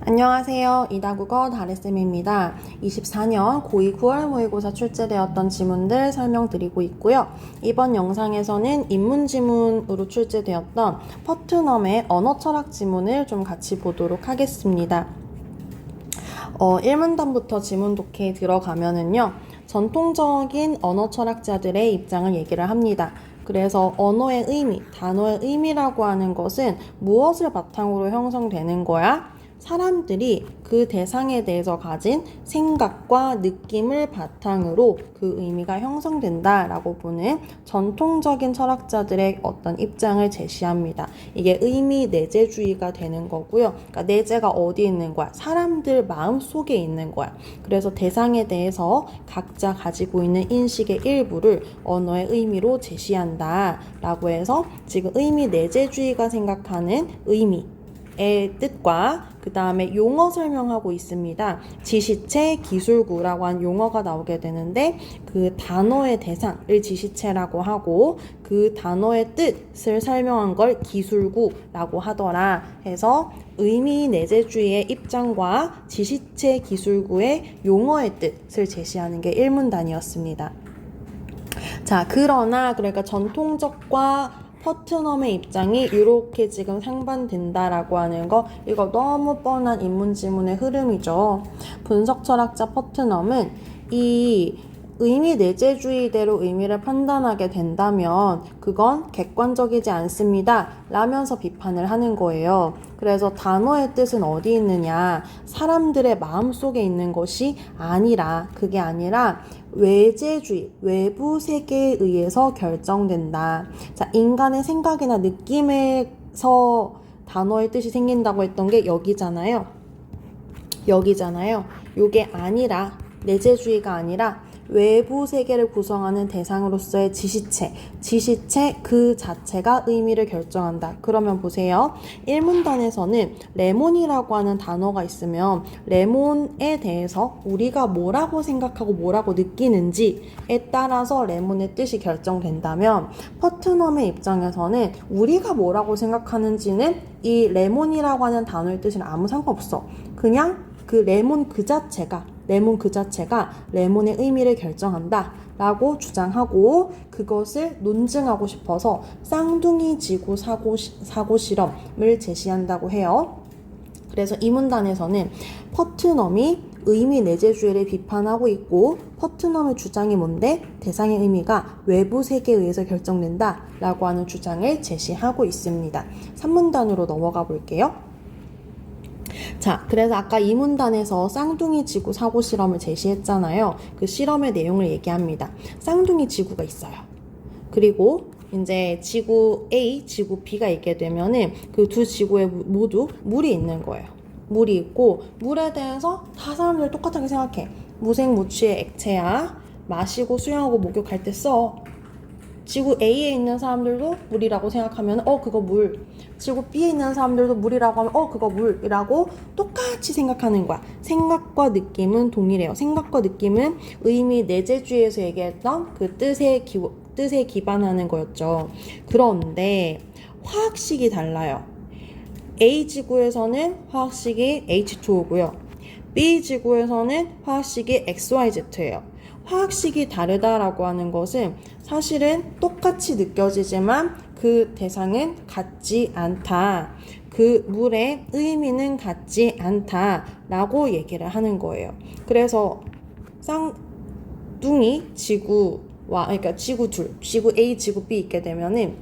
안녕하세요. 이다국어 다레쌤입니다. 24년 고2 9월 모의고사 출제되었던 지문들 설명드리고 있고요. 이번 영상에서는 인문지문으로 출제되었던 퍼트넘의 언어철학 지문을 좀 같이 보도록 하겠습니다. 1문단부터 지문 독해에 들어가면은요. 전통적인 언어철학자들의 입장을 얘기를 합니다. 그래서 언어의 의미, 단어의 의미라고 하는 것은 무엇을 바탕으로 형성되는 거야? 사람들이 그 대상에 대해서 가진 생각과 느낌을 바탕으로 그 의미가 형성된다라고 보는 전통적인 철학자들의 어떤 입장을 제시합니다. 이게 의미 내재주의가 되는 거고요. 그러니까 내재가 어디에 있는 거야? 사람들 마음 속에 있는 거야. 그래서 대상에 대해서 각자 가지고 있는 인식의 일부를 언어의 의미로 제시한다라고 해서 지금 의미 내재주의가 생각하는 의미 의 뜻과 그 다음에 용어 설명하고 있습니다. 지시체, 기술구라고 한 용어가 나오게 되는데 그 단어의 대상을 지시체라고 하고 그 단어의 뜻을 설명한 걸 기술구라고 하더라 해서 의미 내재주의의 입장과 지시체, 기술구의 용어의 뜻을 제시하는 게 1문단이었습니다. 자, 그러니까 전통적과 퍼트넘의 입장이 이렇게 지금 상반된다라고 하는 거, 이거 너무 뻔한 인문지문의 흐름이죠. 분석철학자 퍼트넘은 이 의미 내재주의대로 의미를 판단하게 된다면 그건 객관적이지 않습니다 라면서 비판을 하는 거예요. 그래서 단어의 뜻은 어디 있느냐, 사람들의 마음속에 있는 것이 아니라, 그게 아니라 외재주의, 외부 세계에 의해서 결정된다. 자, 인간의 생각이나 느낌에서 단어의 뜻이 생긴다고 했던 게 여기잖아요. 요게 아니라, 내재주의가 아니라 외부 세계를 구성하는 대상으로서의 지시체 그 자체가 의미를 결정한다. 그러면 보세요. 1문단에서는 레몬이라고 하는 단어가 있으면 레몬에 대해서 우리가 뭐라고 생각하고 뭐라고 느끼는지에 따라서 레몬의 뜻이 결정된다면 퍼트넘의 입장에서는 우리가 뭐라고 생각하는지는 이 레몬이라고 하는 단어의 뜻이랑 아무 상관없어. 그냥 그 레몬 그 자체가 레몬의 의미를 결정한다 라고 주장하고 그것을 논증하고 싶어서 쌍둥이 지구 사고 실험을 제시한다고 해요. 그래서 이 문단에서는 퍼트넘이 의미 내재주의를 비판하고 있고 퍼트넘의 주장이 뭔데? 대상의 의미가 외부 세계에 의해서 결정된다 라고 하는 주장을 제시하고 있습니다. 3문단으로 넘어가 볼게요. 자, 그래서 아까 이 문단에서 쌍둥이 지구 사고 실험을 제시했잖아요. 그 실험의 내용을 얘기합니다. 쌍둥이 지구가 있어요. 그리고 이제 지구 A, 지구 B가 있게 되면은 그 두 지구에 모두 물이 있는 거예요. 물이 있고 물에 대해서 다 사람들 똑같게 생각해. 무색무취의 액체야. 마시고 수영하고 목욕할 때 써. 지구 A에 있는 사람들도 물이라고 생각하면 그거 물. 지구 B에 있는 사람들도 물이라고 하면 그거 물이라고 똑같이 생각하는 거야. 생각과 느낌은 동일해요. 생각과 느낌은 의미 내재주의에서 얘기했던 그 뜻에 기반하는 거였죠. 그런데 화학식이 달라요. A 지구에서는 화학식이 H2O고요. B 지구에서는 화학식이 XYZ예요. 화학식이 다르다라고 하는 것은 사실은 똑같이 느껴지지만 그 대상은 같지 않다. 그 물의 의미는 같지 않다라고 얘기를 하는 거예요. 그래서 쌍둥이 그러니까 지구 A, 지구 B 있게 되면은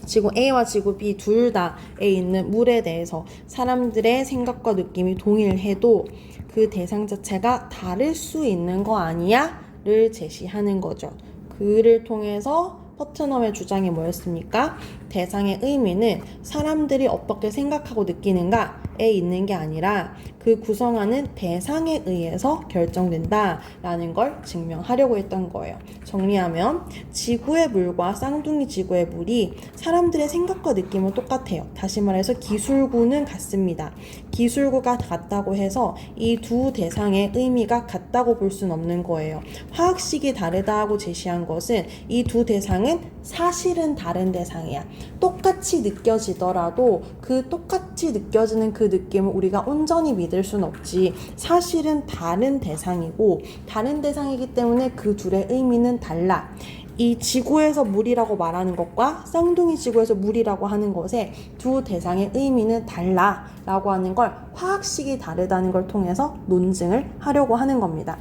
지구 A와 지구 B 둘 다에 있는 물에 대해서 사람들의 생각과 느낌이 동일해도 그 대상 자체가 다를 수 있는 거 아니야? 를 제시하는 거죠. 그를 통해서 퍼트넘의 주장이 뭐였습니까? 대상의 의미는 사람들이 어떻게 생각하고 느끼는가에 있는 게 아니라 그 구성하는 대상에 의해서 결정된다라는 걸 증명하려고 했던 거예요. 정리하면 지구의 물과 쌍둥이 지구의 물이 사람들의 생각과 느낌은 똑같아요. 다시 말해서 기술구는 같습니다. 기술구가 같다고 해서 이 두 대상의 의미가 같다고 볼 수는 없는 거예요. 화학식이 다르다고 제시한 것은 이 두 대상은 대상은 사실은 다른 대상이야. 똑같이 느껴지더라도 그 똑같이 느껴지는 그 느낌을 우리가 온전히 믿을 순 없지. 사실은 다른 대상이고 다른 대상이기 때문에 그 둘의 의미는 달라. 이 지구에서 물이라고 말하는 것과 쌍둥이 지구에서 물이라고 하는 것의 두 대상의 의미는 달라 라고 하는 걸 화학식이 다르다는 걸 통해서 논증을 하려고 하는 겁니다.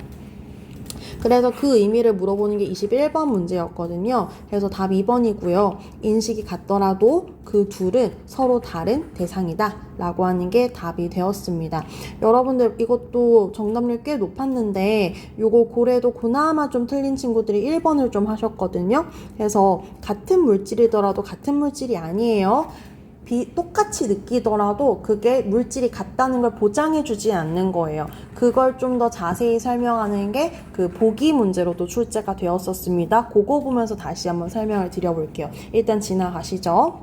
그래서 그 의미를 물어보는 게 21번 문제였거든요. 그래서 답 2번이고요. 인식이 같더라도 그 둘은 서로 다른 대상이다 라고 하는 게 답이 되었습니다. 여러분들 이것도 정답률 꽤 높았는데 요거 고래도 그나마 좀 틀린 친구들이 1번을 좀 하셨거든요. 그래서 같은 물질이더라도 같은 물질이 아니에요. 똑같이 느끼더라도 그게 물질이 같다는 걸 보장해주지 않는 거예요. 그걸 좀 더 자세히 설명하는 게 그 보기 문제로도 출제가 되었었습니다. 그거 보면서 다시 한번 설명을 드려볼게요. 일단 지나가시죠.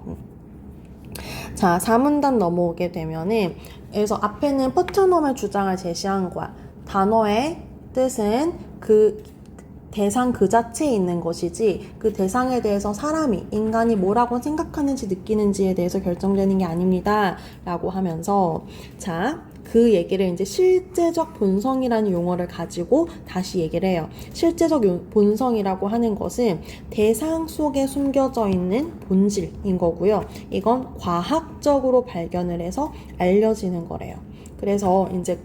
자, 4문단 넘어오게 되면은 그래서 앞에는 포트넘의 주장을 제시한 거야. 단어의 뜻은 그 대상 그 자체에 있는 것이지 그 대상에 대해서 사람이 인간이 뭐라고 생각하는지 느끼는지에 대해서 결정되는 게 아닙니다 라고 하면서 자, 그 얘기를 이제 실제적 본성이라는 용어를 가지고 다시 얘기를 해요. 실제적 본성이라고 하는 것은 대상 속에 숨겨져 있는 본질인 거고요. 이건 과학적으로 발견을 해서 알려지는 거래요. 그래서 이제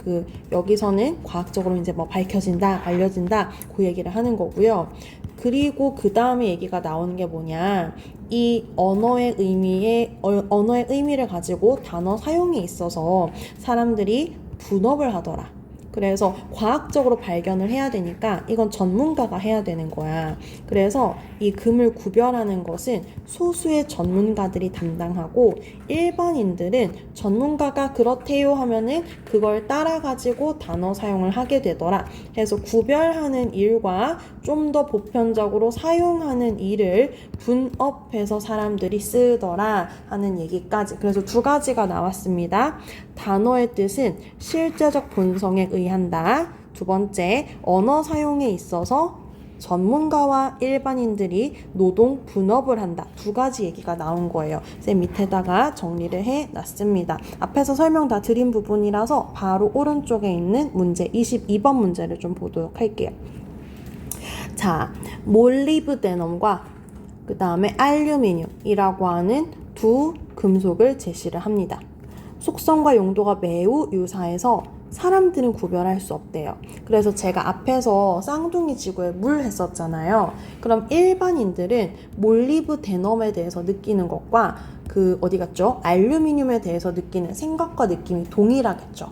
여기서는 과학적으로 이제 뭐 밝혀진다, 알려진다, 그 얘기를 하는 거고요. 그리고 그 다음에 얘기가 나오는 게 뭐냐. 이 언어의 의미를 가지고 단어 사용에 있어서 사람들이 분업을 하더라. 그래서 과학적으로 발견을 해야 되니까 이건 전문가가 해야 되는 거야. 그래서 이 금을 구별하는 것은 소수의 전문가들이 담당하고 일반인들은 전문가가 그렇대요 하면은 그걸 따라가지고 단어 사용을 하게 되더라. 그래서 구별하는 일과 좀 더 보편적으로 사용하는 일을 분업해서 사람들이 쓰더라 하는 얘기까지. 그래서 두 가지가 나왔습니다. 단어의 뜻은 실제적 본성에 의한다. 두 번째, 언어 사용에 있어서 전문가와 일반인들이 노동 분업을 한다. 두 가지 얘기가 나온 거예요. 쌤 밑에다가 정리를 해놨습니다. 앞에서 설명 다 드린 부분이라서 바로 오른쪽에 있는 문제 22번 문제를 좀 보도록 할게요. 자, 몰리브데넘과 그 다음에 알루미늄이라고 하는 두 금속을 제시를 합니다. 속성과 용도가 매우 유사해서 사람들은 구별할 수 없대요. 그래서 제가 앞에서 쌍둥이 지구에 물 했었잖아요. 그럼 일반인들은 몰리브데넘에 대해서 느끼는 것과 어디 갔죠? 알루미늄에 대해서 느끼는 생각과 느낌이 동일하겠죠.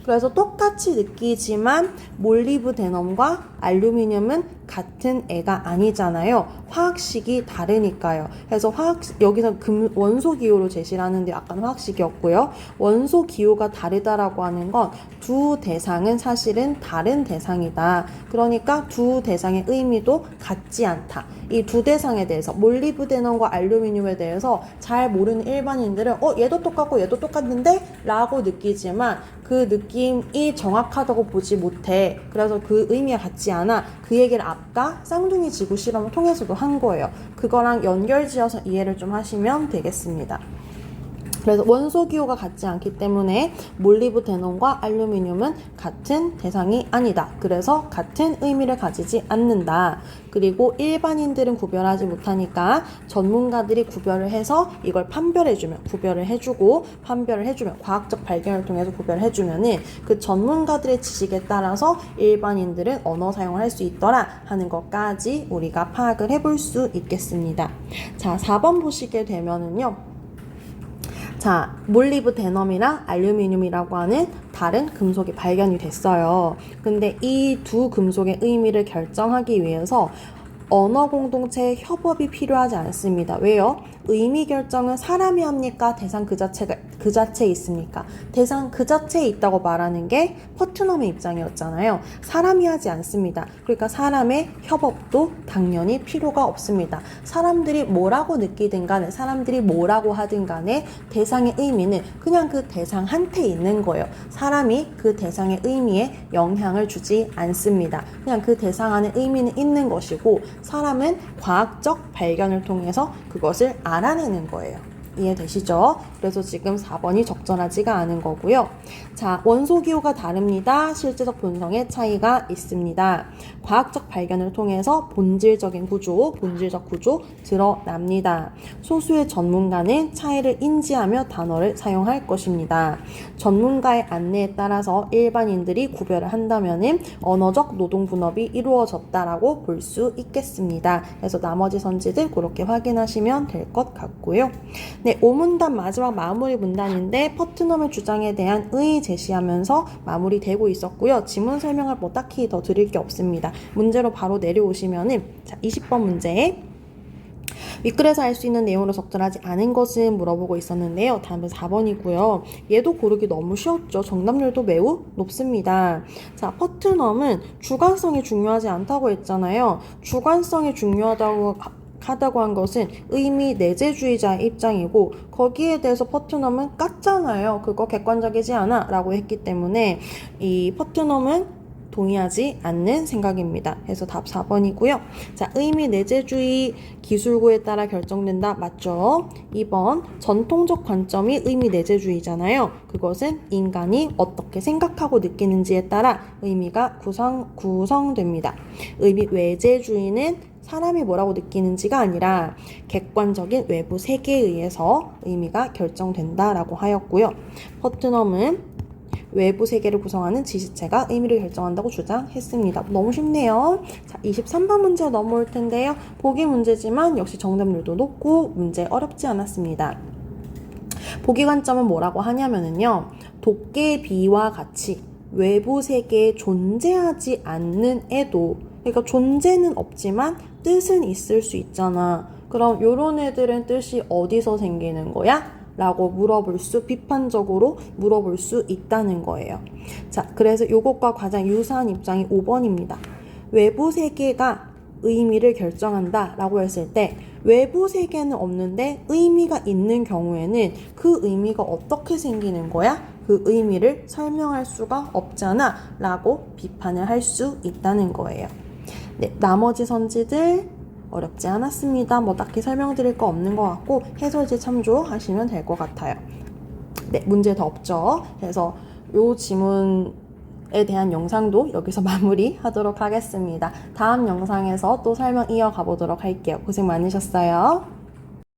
그래서 똑같이 느끼지만 몰리브데넘과 알루미늄은 같은 애가 아니잖아요. 화학식이 다르니까요. 그래서 여기서 원소 기호로 제시를 하는데 아까는 화학식이었고요. 원소 기호가 다르다라고 하는 건 두 대상은 사실은 다른 대상이다. 그러니까 두 대상의 의미도 같지 않다. 이 두 대상에 대해서 몰리브데넘과 알루미늄에 대해서 잘 모르는 일반인들은 얘도 똑같고 얘도 똑같는데? 라고 느끼지만 그 느낌이 정확하다고 보지 못해. 그래서 그 의미가 같지 않아. 그 얘기를 아까 쌍둥이 지구 실험을 통해서도 한 거예요. 그거랑 연결지어서 이해를 좀 하시면 되겠습니다. 그래서 원소 기호가 같지 않기 때문에 몰리브데넘과 알루미늄은 같은 대상이 아니다. 그래서 같은 의미를 가지지 않는다. 그리고 일반인들은 구별하지 못하니까 전문가들이 구별을 해서 이걸 구별을 해주면 과학적 발견을 통해서 구별을 해주면은 그 전문가들의 지식에 따라서 일반인들은 언어 사용을 할 수 있더라 하는 것까지 우리가 파악을 해볼 수 있겠습니다. 자, 4번 보시게 되면은요. 자, 몰리브데넘이랑 알루미늄이라고 하는 다른 금속이 발견이 됐어요. 근데 이 두 금속의 의미를 결정하기 위해서 언어 공동체의 협업이 필요하지 않습니다. 왜요? 의미 결정은 사람이 합니까? 대상 그 자체에 있습니까? 대상 그 자체에 있다고 말하는 게 퍼트넘의 입장이었잖아요. 사람이 하지 않습니다. 그러니까 사람의 협업도 당연히 필요가 없습니다. 사람들이 뭐라고 느끼든 간에, 사람들이 뭐라고 하든 간에 대상의 의미는 그냥 그 대상한테 있는 거예요. 사람이 그 대상의 의미에 영향을 주지 않습니다. 그냥 그 대상 안에 의미는 있는 것이고, 사람은 과학적 발견을 통해서 그것을 알아내는 거예요. 이해되시죠? 그래서 지금 4번이 적절하지가 않은 거고요. 자, 원소기호가 다릅니다. 실제적 본성의 차이가 있습니다. 과학적 발견을 통해서 본질적 구조 드러납니다. 소수의 전문가는 차이를 인지하며 단어를 사용할 것입니다. 전문가의 안내에 따라서 일반인들이 구별을 한다면은 언어적 노동 분업이 이루어졌다라고 볼 수 있겠습니다. 그래서 나머지 선지들 그렇게 확인하시면 될 것 같고요. 네, 5문단 마지막 마무리 문단인데 퍼트넘의 주장에 대한 의의 제시하면서 마무리되고 있었고요. 지문 설명을 뭐 딱히 더 드릴 게 없습니다. 문제로 바로 내려오시면은 자, 20번 문제에 윗글에서 알 수 있는 내용으로 적절하지 않은 것은 물어보고 있었는데요. 다음은 4번이고요. 얘도 고르기 너무 쉬웠죠. 정답률도 매우 높습니다. 자, 퍼트넘은 주관성이 중요하지 않다고 했잖아요. 주관성이 중요하다고 한 것은 의미 내재주의자의 입장이고, 거기에 대해서 퍼트넘은 깠잖아요. 그거 객관적이지 않아 라고 했기 때문에 이 퍼트넘은 동의하지 않는 생각입니다. 그래서 답 4번이고요. 자, 의미 내재주의 기술구에 따라 결정된다. 맞죠? 2번 전통적 관점이 의미 내재주의잖아요. 그것은 인간이 어떻게 생각하고 느끼는지에 따라 의미가 구성됩니다. 의미 외재주의는 사람이 뭐라고 느끼는지가 아니라 객관적인 외부 세계에 의해서 의미가 결정된다라고 하였고요. 퍼트넘은 외부 세계를 구성하는 지시체가 의미를 결정한다고 주장했습니다. 너무 쉽네요. 자, 23번 문제 넘어올 텐데요. 보기 문제지만 역시 정답률도 높고 문제 어렵지 않았습니다. 보기 관점은 뭐라고 하냐면은요. 도깨 비와 같이 외부 세계에 존재하지 않는 애도, 그러니까 존재는 없지만 뜻은 있을 수 있잖아. 그럼 요런 애들은 뜻이 어디서 생기는 거야? 라고 비판적으로 물어볼 수 있다는 거예요. 자, 그래서 요것과 가장 유사한 입장이 5번입니다. 외부 세계가 의미를 결정한다 라고 했을 때 외부 세계는 없는데 의미가 있는 경우에는 그 의미가 어떻게 생기는 거야? 그 의미를 설명할 수가 없잖아 라고 비판을 할 수 있다는 거예요. 네, 나머지 선지들 어렵지 않았습니다. 뭐 딱히 설명드릴 거 없는 것 같고 해설지 참조하시면 될 것 같아요. 네, 문제 더 없죠. 그래서 요 지문에 대한 영상도 여기서 마무리하도록 하겠습니다. 다음 영상에서 또 설명 이어가 보도록 할게요. 고생 많으셨어요.